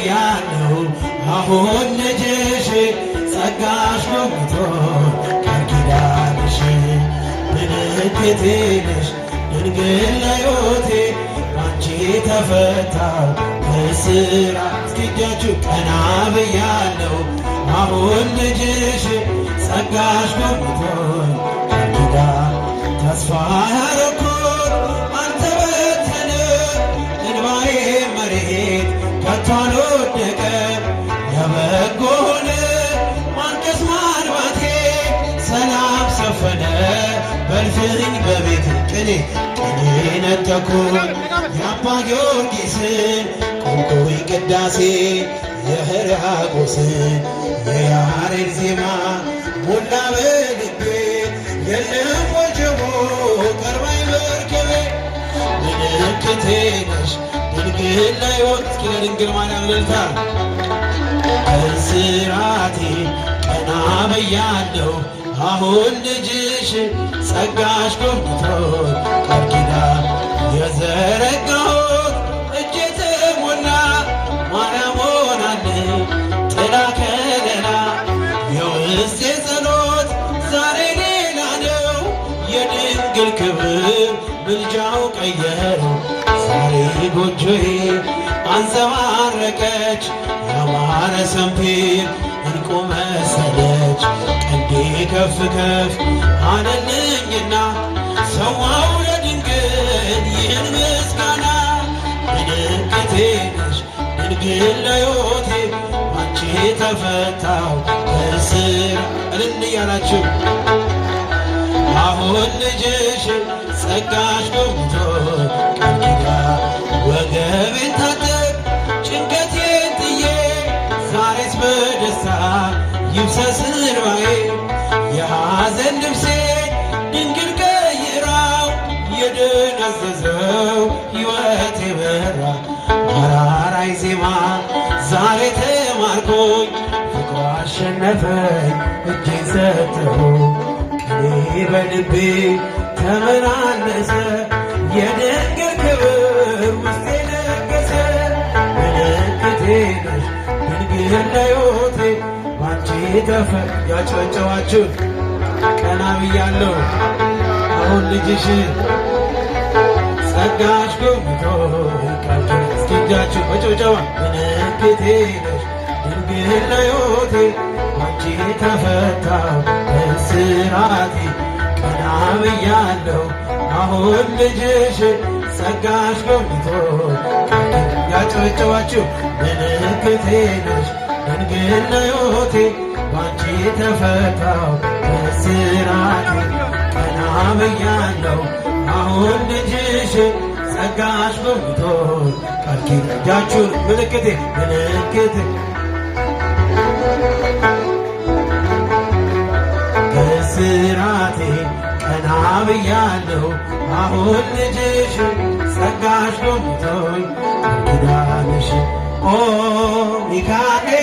ብያለሁ አሁን ልጅሽ ጸጋሽ ጎብኝቶ ቃል ኪዳንሽ ምልክቴ ነሽ ድንግል ለሕይወቴ ባንቺ ተፈታሁ ከእስራት። እስኪ እጃችሁ ቀና ብያለሁ አሁን ልጅሽ ጸጋሽ ጎብኝቶ ቃል ኪዳን ተስፋ ያረኩት አልተበተነ እንባዬ መሬት ከቶ አልወደቀ ለበጎ ሆነ ማልቀስ ማልባቴ ሰላም ሰፈነ በእልፍኝ በቤት ቅኔ ነጠኩኝ የአባ ጊዮርጊስን ቆምኩኝ ቅዳሴ የሕርያቆስን የያሬድ ዜማ ሞላ በልቤ የለም ወጀቦ ቀርባይ መርከቤ ምልክቴ ነሽ ድንግል ለሕይወት። እስኪ ለድንግል ማርያም እልልታ። ከእስራቴ ቀና ብያለሁ አሁን ልጅሽ ጸጋሽ ጎብኝቶ ቃል ኪዳን የዘረጋሁት እጄ ተሞላ ማርያም ሆናለች ጥላ ከለላ። የውስጤ ጸሎት ዛሬ ሌላ ነው የድንግል ክብር ምልጃው ቀየረው። ዛሬ ጎጆዬ አንጸባረቀች ያማረ ሰንፔር እንቁ መሰለች። ቀንዴ ከፍ ከፍ አለልኝና ሰዋው ለድንግል ይህን ምስጋና። ምልክቴ ነሽ ድንግል ለሕይወቴ ባንቺ ተፈታሁ ከእስራት። እልል እያላችሁ አሁን ልጅሽ ጸጋሽ ጎብኝቶ ቃል ኪዳን ወገቤን ታጠቅ ጭንቀቴን ጥዬ ዛሬስ በደስታ ይብሰስ እንባዬ። የሐዘን ልብሴ ድንግል ቀይራው የደነዘዘው ሕይወቴ በራ። መራራይ ዜማ ዛሬ ተማርኮኝ ፍቅሯ አሸነፈኝ እጄን ሰጠሁ ቅኔ በልቤ ተመላለሰ የድንግል ክብር ውስጤ ነገሰ። ምልክቴ ነሽ ድንግል ለሕይወቴ ባንቺ ያጨበጨባችሁ ቀና ብያለሁ አሁን ልጅሽ ጸጋሽ ጎብኝቶ ቃል ኪዳን። እስኪ እጃችሁ በጭብጨባ ምልክቴ ነሽ ድንግል ለሕይወቴ ባንቺ ተፈታሁ ከእስራቴ። ቀና ብያለሁ አሁን ልጅሽ ጸጋሽ ጎብኝቶ ቃል ኪዳን። ያጨበጨባችሁ ምልክቴ ነሽ ድንግል ለሕይወቴ ባንቺ ተፈታሁ ከእስራቴ። ቀና ብያለሁ አሁን ልጅሽ ጸጋሽ ጎብኝቶ ቃል ኪዳን። እጃችሁን ምልክቴ ከእስራቴ ቀና ብያለሁ አሁን ልጅሽ ጸጋሽ ጎብኝቶ ቃል ኪዳንሽ ኦ ሚካኤል